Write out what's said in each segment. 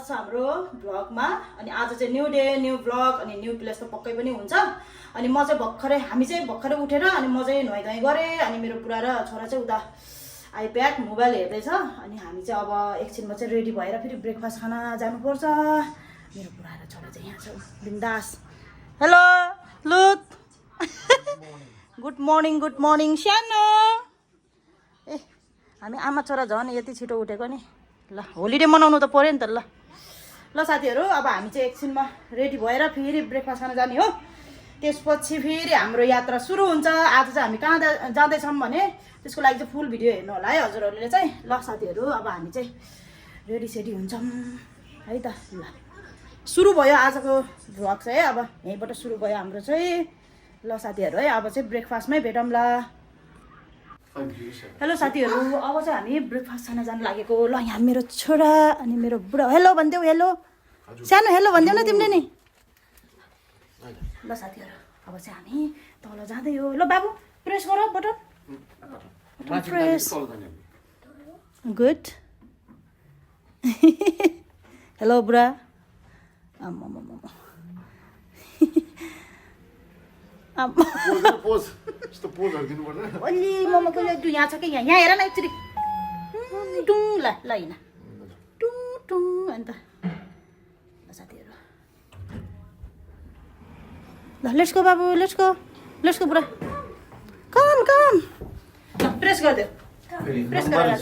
स्वागत छ हाम्रो भ्लगमा। अनि आज चाहिँ न्यू डे न्यू भ्लग अनि न्यू प्लेस त पक्कै पनि हुन्छ। अनि म चाहिँ हामी चाहिँ भर्खरै उठेर अनि म चाहिँ नुहाइधुवाइ गरेँ। अनि मेरो बुढा र छोरा चाहिँ उता आइप्याड मोबाइल हेर्दैछ। अनि हामी चाहिँ अब एकछिनमा चाहिँ रेडी भएर फेरि ब्रेकफास्ट खान जानुपर्छ। मेरो बुढा र छोरा चाहिँ यहाँ छ बिन्दास। हेलो लुत गुड मर्निङ सानो। ए हामी आमा छोरा झन् यति छिटो उठेको नि। ल होलिडे मनाउनु त पर्यो नि त। ल साथीहरू अब हामी चाहिँ एकछिनमा रेडी भएर फेरि ब्रेकफास्ट खान जाने हो। त्यसपछि फेरि हाम्रो यात्रा सुरु हुन्छ। आज चाहिँ हामी कहाँ जाँदैछौँ भने त्यसको लागि चाहिँ फुल भिडियो हेर्नु होला है हजुरहरूले चाहिँ। ल साथीहरू अब हामी चाहिँ रेडी सेडी हुन्छौँ है त। ल सुरु भयो आजको भ्लग चाहिँ है। अब यहीँबाट सुरु भयो हाम्रो चाहिँ। ल साथीहरू है अब चाहिँ ब्रेकफास्टमै भेटौँ ल। हेलो साथीहरू अब चाहिँ हामी ब्रेकफास्ट खान जानु लागेको। ल यहाँ मेरो छोरा अनि मेरो बुढा। हेलो भनिदेऊ। हेलो सानो हेलो भनिदेऊ न तिमीले नि। ल साथीहरू अब चाहिँ हामी तल जाँदै हो। ल बाबु प्रेस गर बटन प्रेस। गुड हेलो बुढा। अलि मोमोको यहाँ छ कि यहाँ हेर न एकचोटि टुङ। ल ल हिँड टुङ टुङ अन्त। ल साथीहरू ल लेट्स गो बाबु लेट्स गो बुढा कम ल प्रेस गरिदेऊ। प्रेस गरेर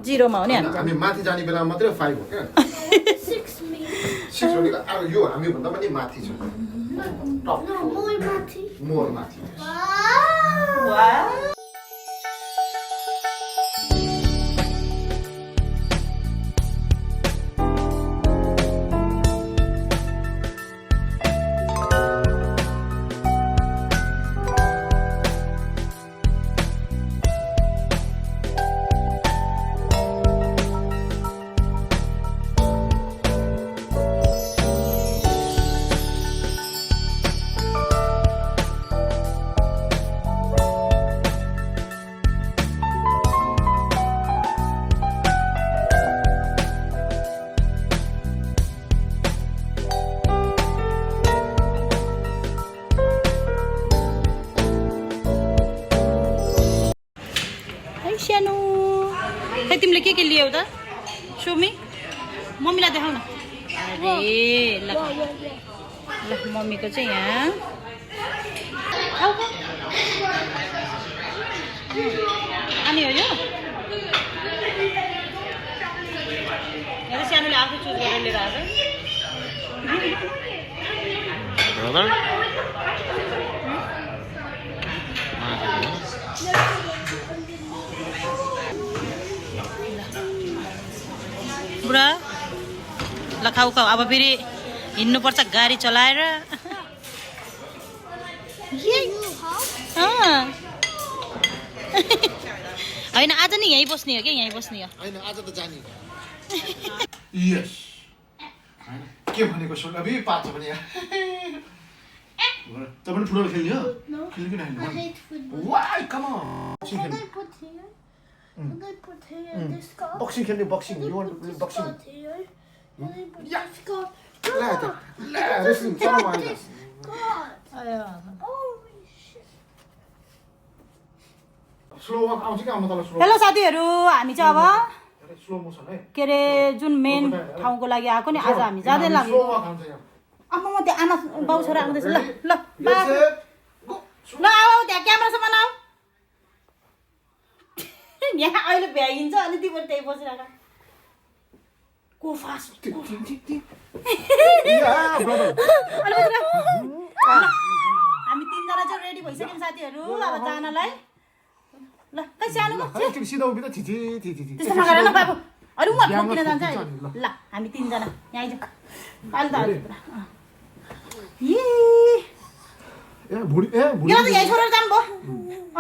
जिरोमा हो नि हामी माथि जाने बेला मात्रै 5 हो क्या। 6 हो नि अब यो हामी भन्दा पनि माथि छ। मोर माथि। सानो खै तिमीले के लियौ त सुमी मम्मीलाई देखाउ न। अरे ल ल मम्मीको चाहिँ यहाँ अनि हो यो सानोले आफै चुज गरेर लिएर आएको। बुढा ल खाऊ अब फेरि हिँड्नुपर्छ गाडी चलाएर। होइन आज नि यहीँ बस्ने हो कि यहीँ बस्ने हो। हैन आज त जाने। यस के भनेको सुन अबि पाछ भने तपाईले फुटबल खेल्ने हो? खेल्नु किन हैन? वाइ कम अन boxing खेल्ने boxing you want to play boxing yeah wrestling चलो आइज स्लो वाक आउँछ कि आउन तल स्लो। हेलो साथीहरू हामी चाहिँ अब स्लो मोसन है के अरे जुन मेन ठाउँको लागि आएको नि आज हामी जाँदै लाग्यो। अब म त्यहाँ आमा बाउ छोरा आउँदैछ। ल ल ल आऊ त्यहाँ क्यामेरासम्म आऊ। यहाँ अहिले भ्याइन्छ अनि तिम्रो त्यही बसिरहेको को फास्ट हामी तीनजना चाहिँ रेडी भइसक्यौँ साथीहरू अब जानलाई। ल खै सानो सिधा उभिँदा थिथि त्यस्तो नगर न बाबु। अरू म ठोकिन जान्छ ल हामी तीनजना यहाँ आइज पाल्दा यहीँ छोडेर जानुभयो।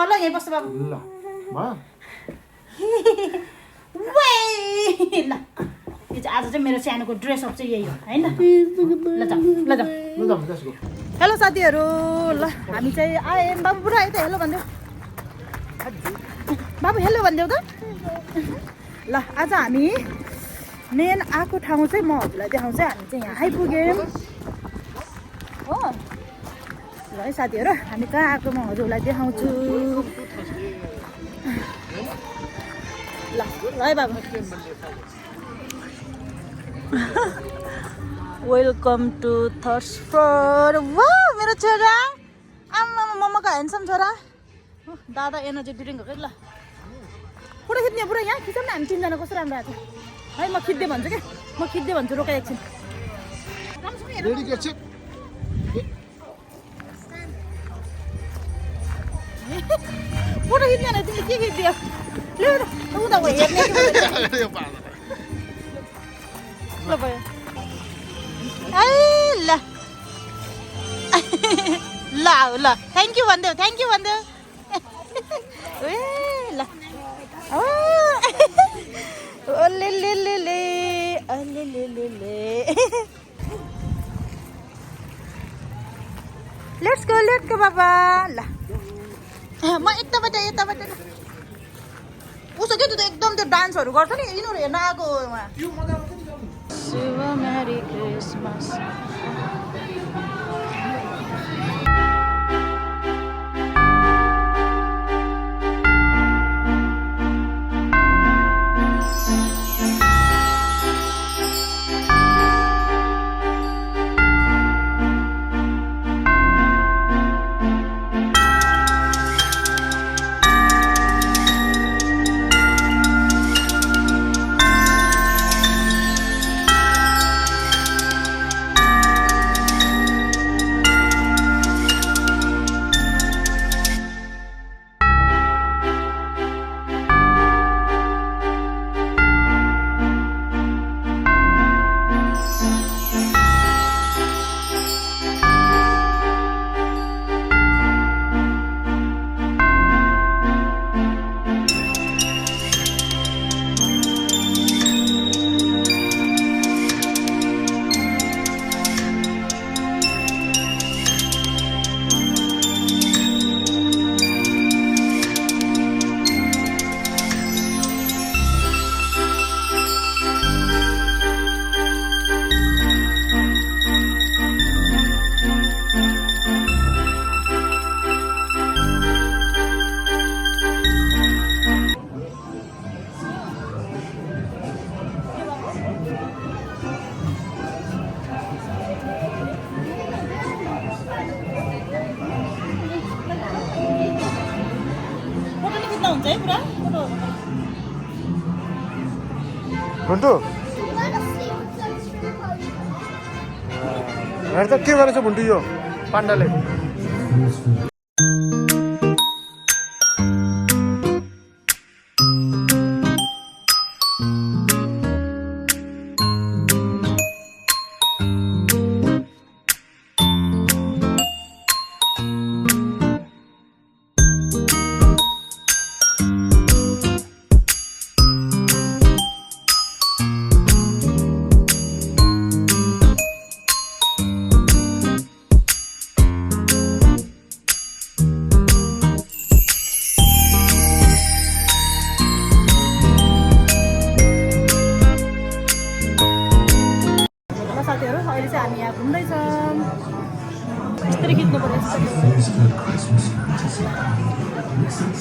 ल यहीँ बस्छ बाबु। ल ल यो चाहिँ आज चाहिँ मेरो सानोको ड्रेसअप चाहिँ यही हो होइन। ल जाउँ ल जाउँ। हेलो साथीहरू ल हामी चाहिँ आए। बाबु बुढा है त हेलो भनिदेऊ। बाबु हेलो भनिदेऊ त। ल आज हामी मेन आएको ठाउँ चाहिँ म हजुरलाई देखाउँछु। हामी चाहिँ यहाँ आइपुग्यौँ हो। ल है साथीहरू, हामी कहाँ आएको म हजुरलाई देखाउँछु। ल है बाबु, वेलकम टु थर्स फ्लोर। वाह मेरो छोरा, आमा मम्माको ह्यान्डसम छोरा। दादा एनर्जी ड्रिङ्क हो कि। ल फोटो खिच्ने पुरा यहाँ खिचौँ न हामी तिनजना। कस्तो राम्रो आएको छ है। म खिच्दै भन्छु क्या, म खिच्दै भन्छु। रोका एकछिन। Ready get set. फोटो खिच्ने भने तिमीले के खिच्दियो? ल उनीहरूको हेर्ने ल भयो। ल ल ल थ्याङ्क यू भनिदेऊ, थ्याङ्क यू भनिदेऊ। ए ल ले ले ले ले ले ले ले ले। लेट्स गो बाबा। ल म यताबाट उसो के त एकदम त्यो डान्सहरू गर्छ नि यिनीहरू हेर्न आएको उहाँ। Shiva merry Christmas. हुन्छ है पुरा फोटो। भन्टु हेर त के गरेछ भन्टु यो पाण्डाले।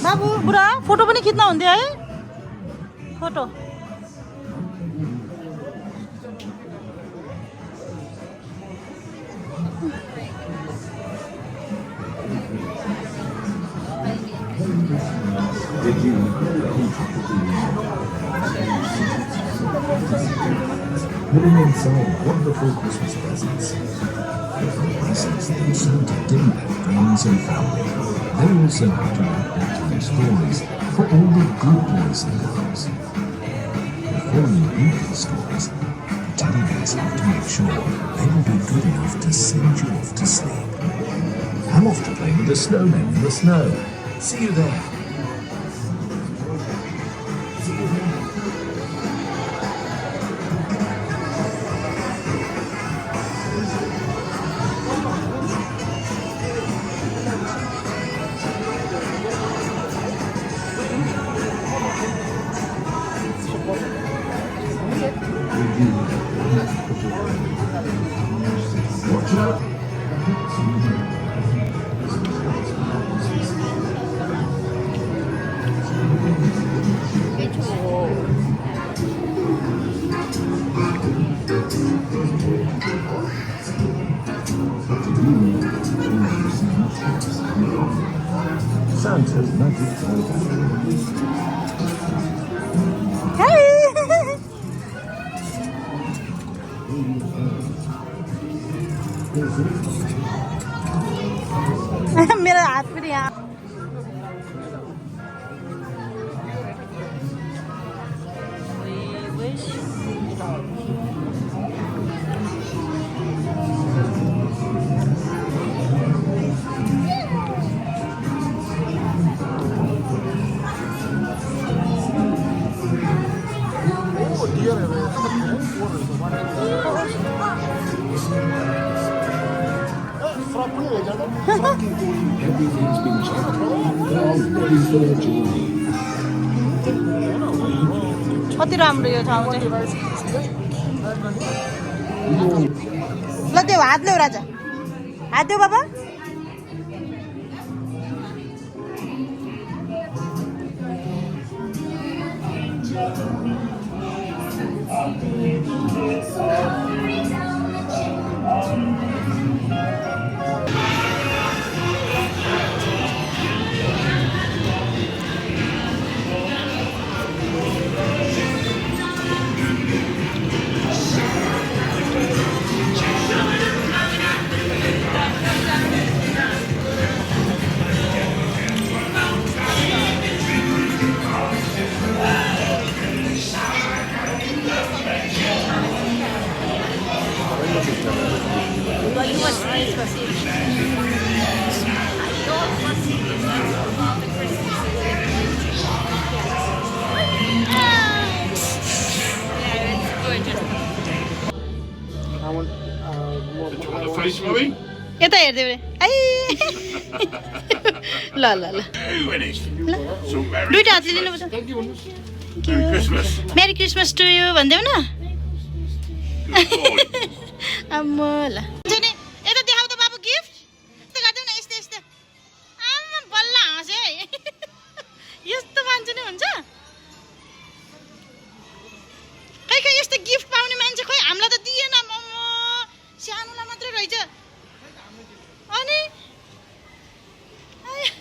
बाबु बुढा फोटो पनि खिच्न हुन्थ्यो है। Photo Living inside wonderful Christmas presents. Presents that Santa didn't have friends and family. They also have to write bedtime stories for all the good boys and girls. Before you read these stories, the teddy bears have to make sure they will be good enough to send you off to sleep. I'm off to play with the snowmen in the snow. See you there. Santa's magic toy factory. मेरो हात पनि यहाँ Everything's been checked. They're all ready for their journey. कति राम्रो यो ठाउँ चाहिँ ल देऊ हात ल्याऊ राजा हात देऊ बाबा यता हेर्दै आई ल ल ल दुईटा हातले लिनुपर्छ मेरी क्रिसमस टु यु भन्देऊ न आम्मा ल नि यता देखाउ त बाबु गिफ्ट यस्तो गरिदेऊ न यस्तो यस्तो आम्मा बल्ल हाँसे है यस्तो मान्छे नै हुन्छ खै खै यस्तो गिफ्ट पाउने मान्छे खोइ हामीलाई त दिएन सानोलाई मात्रै रहेछ अनि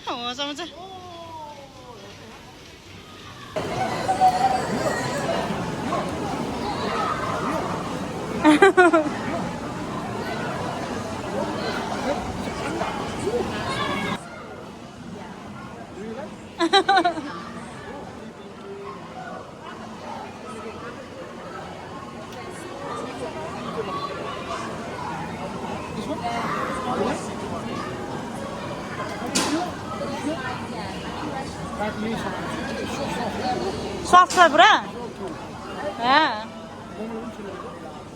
होस् आउँछ सफ्ट छ पुरा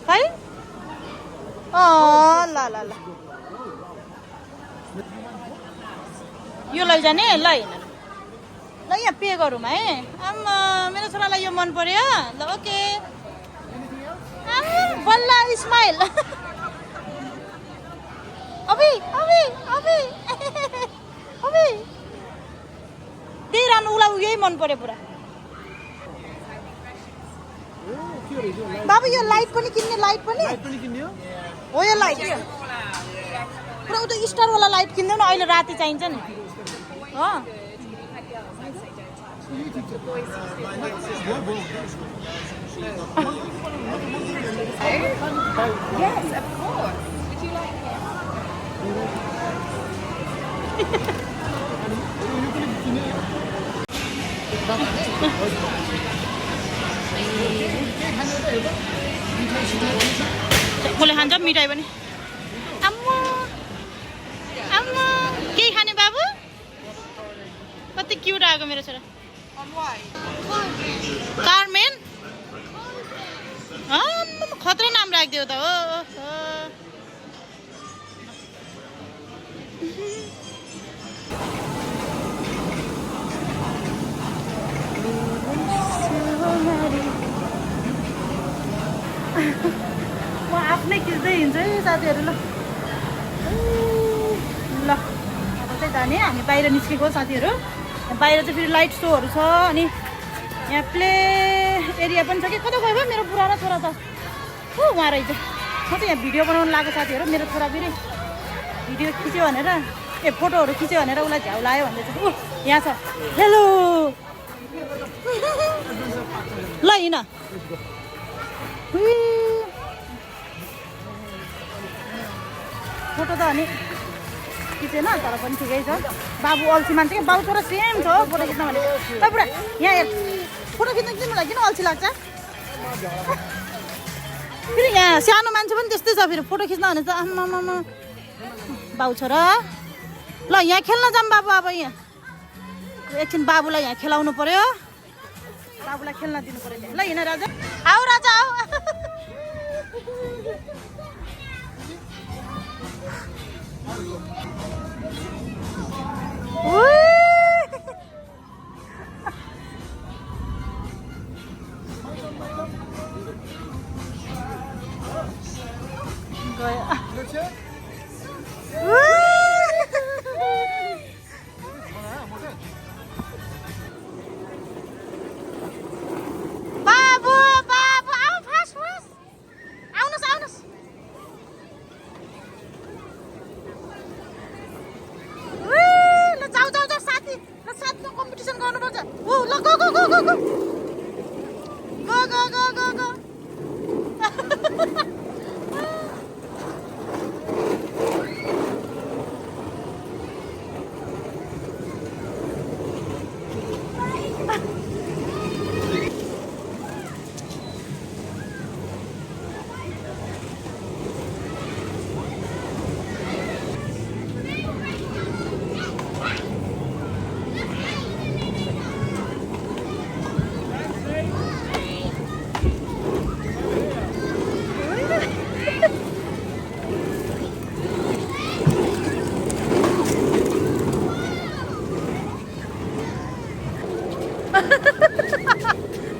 खै ल ल ल यो लैजाने ल हिँड ल यहाँ पे गरौँ है आम्मा मेरो छोरालाई यो मन पर्यो ल ओके बल्ल स्माइल अबे अबे अबे अबे त्यही राम्रो उसलाई यही मन पर्यो पुरा बाबु यो लाइट पनि किन्ने लाइट पनि हो यो लाइट पुरा उता स्टारवाला लाइट किन्देऊ न अहिले राति चाहिन्छ नि हो Yes, of course. Would you like कसले खान्छ मिठाई पनि आम्मा आम्मा के खाने बाबु कति क्युट आएको मेरो छोरा कार्मेन खतरा नाम राखिदियो त हो म आफ्नै खिच्दै हिँड्छु है साथीहरू ल ल अब चाहिँ जाने हामी बाहिर निस्केको साथीहरू बाहिर चाहिँ फेरि लाइट सोहरू छ अनि यहाँ प्ले एरिया पनि छ कि कता गयो मेरो पुरानो छोरा त हो उहाँ रहेछ म त यहाँ भिडियो बनाउनु लागेको साथीहरू मेरो छोरा फेरि भिडियो खिच्यो भनेर ए फोटोहरू खिच्यो भनेर उसलाई झ्याउ लायो भन्दैछ ऊ यहाँ छ हेलो ल हिँड फोटो त अनि खिचेन तर पनि ठिकै छ बाबु अल्छी मान्छे क्या बाबु छोरा सेम छ हो फोटो खिच्न भने त पुरा यहाँ हेर फोटो खिच्न तिमीलाई किन अल्छी लाग्छ फेरि यहाँ सानो मान्छे पनि त्यस्तै छ फेरि फोटो खिच्न भने चाहिँ आम्मामा बाबु छोरा ल यहाँ खेल्न जाऊँ बाबु अब यहाँ एकछिन बाबुलाई यहाँ खेलाउनु पर्यो बाबुलाई खेल्न दिनु पर्यो ल हिँड राजा आऊ राजा आऊ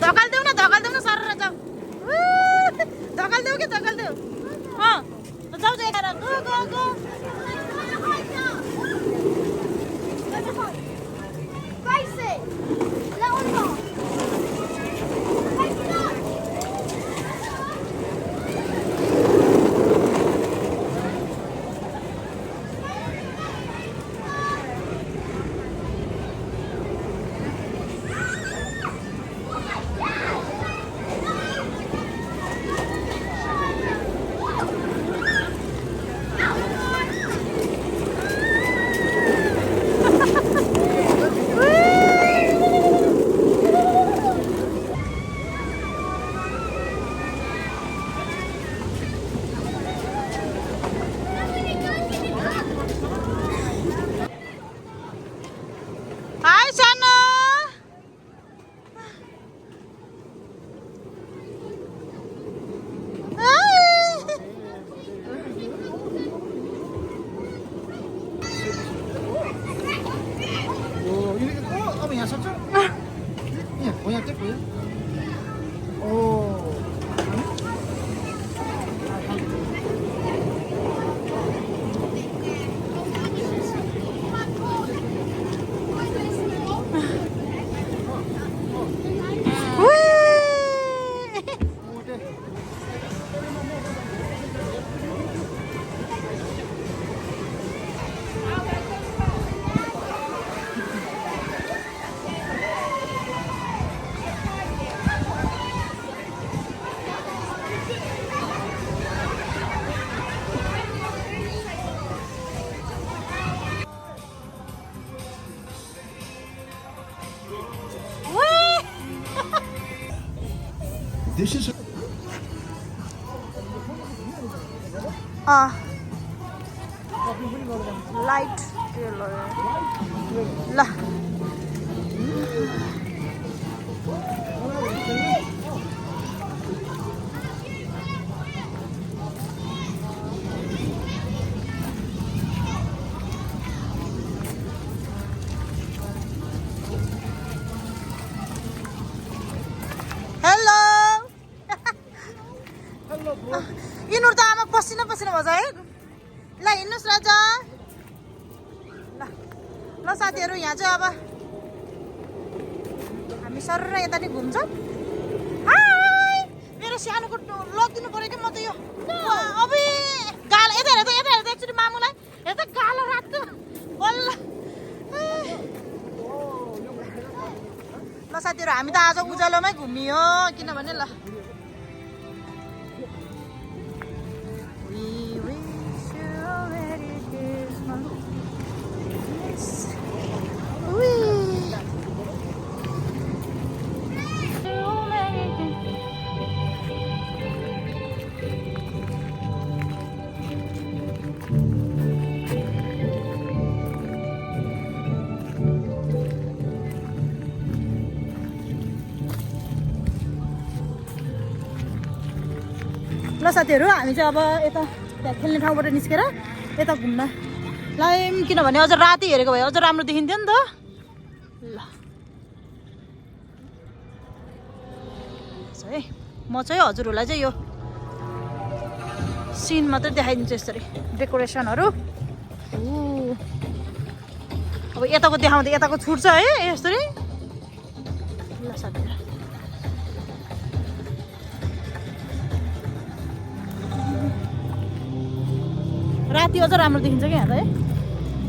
धकाल देऊ न सर जाऊ धकाल देऊ जाऊ जाऊ गो This is लाइट ल हेलो यिनीहरू त आमा पसिना पसिना भन्छ है ल हिँड्नुहोस् राजा ल ल साथीहरू यहाँ चाहिँ अब हामी सरर यता नि घुम्छौँ हाय मेरो सानोको लगिदिनु पऱ्यो कि म त यो अबे गाल यता हेर त एकचोटि मामुलाई हेर त गालो रातो बल्ल ल साथीहरू हामी त आज उज्यालोमै घुमियो किनभने ल ल साथीहरू हामी चाहिँ अब यता त्यहाँ खेल्ने ठाउँबाट निस्केर यता घुम्न लाग्यौँ किनभने अझ राति हेरेको भए अझ राम्रो देखिन्थ्यो नि त ल है म चाहिँ हजुरहरूलाई चाहिँ यो सिन मात्रै देखाइदिन्छु यसरी डेकोरेसनहरू अब यताको देखाउँदा यताको छुट्छ है यसरी ल साथीहरू राति अझ राम्रो देखिन्छ क्या यहाँ त है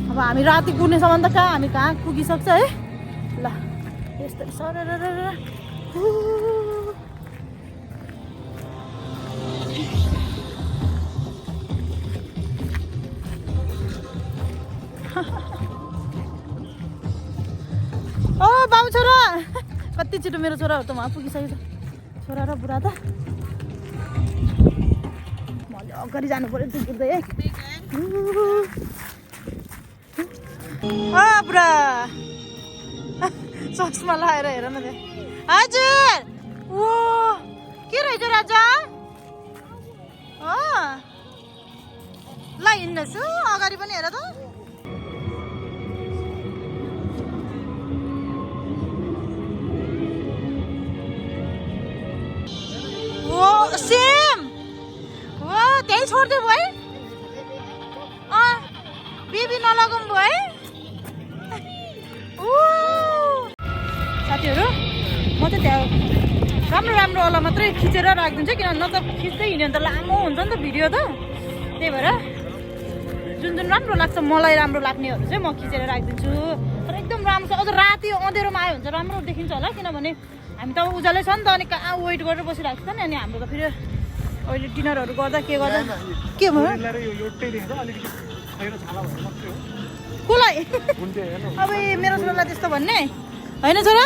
अब हामी राति पुग्नेसम्म त हामी कहाँ पुगिसक्छ है ल यस्तै सर ओ बाबु छोरा कति छिटो मेरो छोराहरू त उहाँ पुगिसकेछ छोरा र बुढा त मैले अगाडि जानु पर्यो पुग्दै है बुढा चस्मा लगाएर हेर न त्यहाँ हजुर ओ के रहेछ राजा ल हिँड्दैछु अगाडि पनि हेर त ओ सेम ओ त्यही छोड्दियो भयो बिबी नलगाउनु भयो है साथीहरू म चाहिँ त्यहाँ राम्रो राम्रो वाला मात्रै खिचेर राखिदिन्छु किनभने न त खिच्दै हिँड्यो भने त लामो हुन्छ नि त भिडियो त त्यही भएर जुन जुन राम्रो लाग्छ मलाई राम्रो लाग्नेहरू चाहिँ म खिचेर राखिदिन्छु तर एकदम राम्रो छ अझ राति अँधेरोमा आयो भने चाहिँ राम्रो देखिन्छ होला किनभने हामी त उज्यालै छ नि त अनि कहाँ वेट गरेर बसिरहेको छ नि अनि हाम्रो त फेरि अहिले डिनरहरू गर्दा के गर्दा के भयो कसलाई अब मेरो छोरालाई त्यस्तो भन्ने होइन छोरा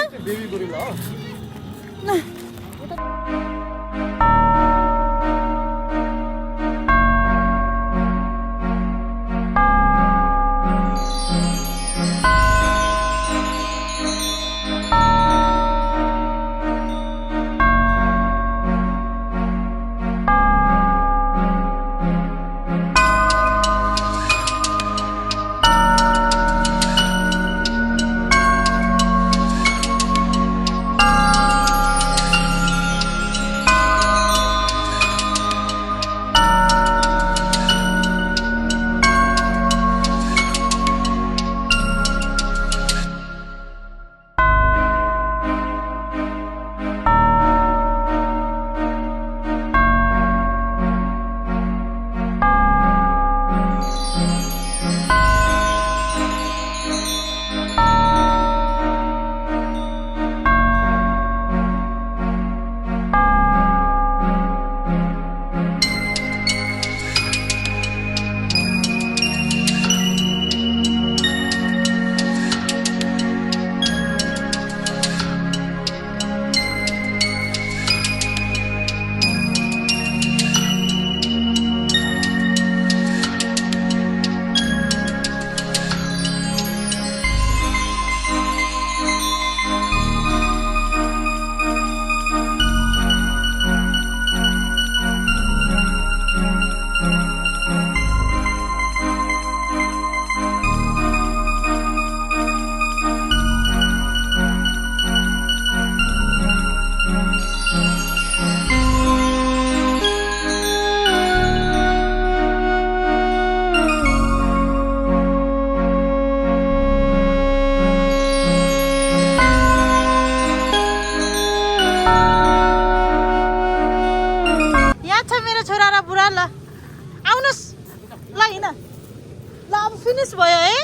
फिनिस भयो है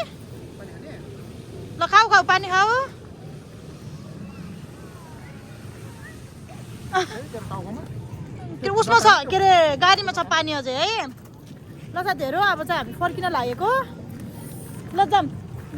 ल खाऊ खाऊ पानी खाऊ त्यो उसमा छ के अरे गाडीमा छ पानी अझै है ल साथीहरू अब चाहिँ हामी फर्किन लागेको ल जाम ल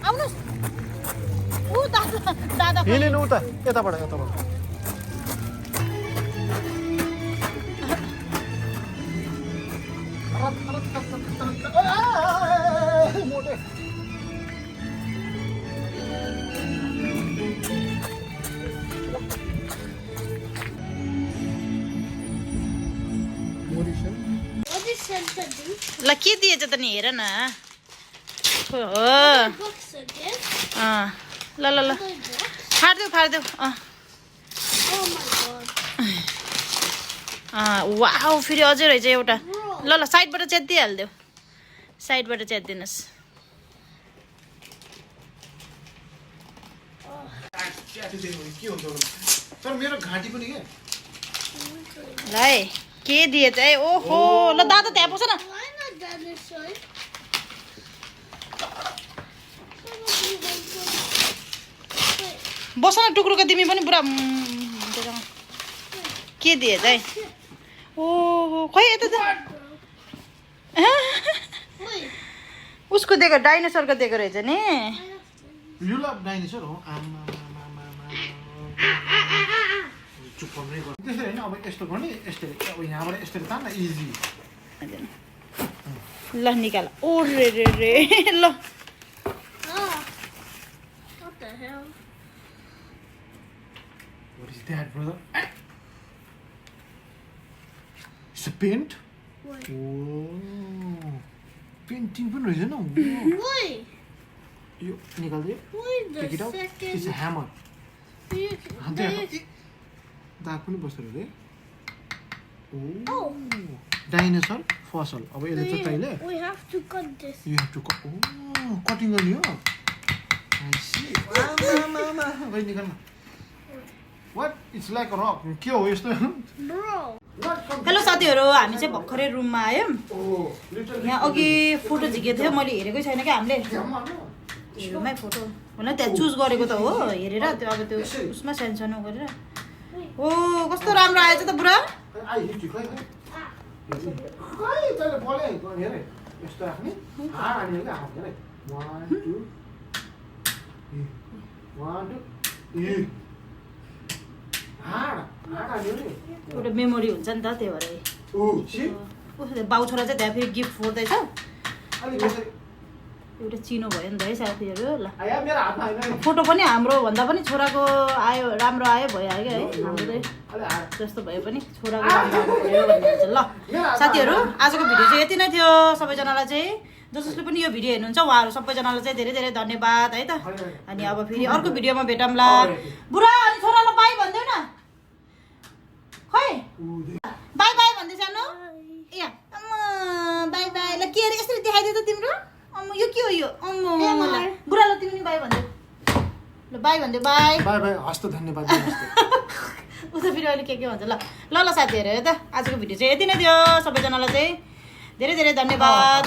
आउनुहोस् ऊ दादा हिँड्नु उता यताबाट ल के दिएछ त नि हेर न हो ल ल ल फाड्देऊ वाउ फेरि अझै रहेछ एउटा ल ल साइडबाट च्यातिहालिदेऊ साइडबाट च्यातिदिनुहोस् तर मेरो घाँटी पनि के ल है के दिएछ है ओहो ल दादा त्यहाँ बस न बस न टुक्रोको तिमी पनि पुरा के दिएछ है ओहो खै यता उसको दिएको डाइनोसरको दिएको रहेछ नि You love dinosaur हो चुप नै गर्नु त्यसरी हैन अब यस्तो गर्ने यसरी अब यहाँबाट यसरी तान्न इजी ल निकाल ओ रे रे रे ल What the hell? What is that, brother? It's a paint? What? Oh. Painting पनि रहेछ न Why? यो निकाल्दै Why Take it the out. second? It's a hammer. You- दाग पनि बस्दो रहेछ Oh. डाइनोसर फसल अब यसले चाहिँ तैले We have to cut this. You have to cut. Oh, cutting गर्ने हो I see. Wait, निकाल्न What? It's like a rock. के हो यस्तो Bro. हेलो साथीहरू हामी चाहिँ भर्खरै रुममा आयौँ Oh, little यहाँ अघि फोटो झिकेको थियो मैले हेरेकै छैन क्या हामीले हेरौँमै फोटो होइन त्यहाँ चुज गरेको त हो हेरेर त्यो अब त्यो उसमा सानो गरेर ओ कस्तो राम्रो आएछ त पुरा I hit you. खै तैले बोले हेरे यस्तो राख्ने हात हान्ने क्या हात हेरे 1 2 1 2 हात हान्ने नि एउटा मेमोरी हुन्छ नि त त्यो भएर ओ छि उसले बाउ छोरा चाहिँ त्यहाँ फेरि गिफ्ट फोर्दैछ अलि यसरी एउटा चिनो भयो नि त है साथीहरू ल आया मेरो हातमा हैन फोटो पनि हाम्रो भन्दा पनि छोराको आयो राम्रो आयो भइहाल्यो है हाम्रो चाहिँ अलि हात जस्तो भए पनि छोराको राम्रो भयो भन्ने हुन्छ ल साथीहरू आजको भिडियो चाहिँ यति नै थियो सबैजनालाई चाहिँ जसले पनि यो भिडियो हेर्नुहुन्छ उहाँहरू सबैजनालाई चाहिँ धेरै धेरै धन्यवाद है त अनि अब फेरि अर्को भिडियोमा भेटौँला बुढा अनि छोरालाई बाई भनिदेऊ न खै बाई बाई भन्दै सानो यहाँ बाई बाई ल के अरे यसरी देखाइदियो त तिम्रो अम्म यो के हो यो अम्म बुढा ल तिमी पनि बाई भन्देऊ ल बाई भन्देऊ बाई बाई बाई हस्त धन्यवाद उता फेरि अहिले के भन्छ ल ल ल साथीहरू है त आजको भिडियो चाहिँ यति नै थियो सबैजनालाई चाहिँ धेरै धेरै धन्यवाद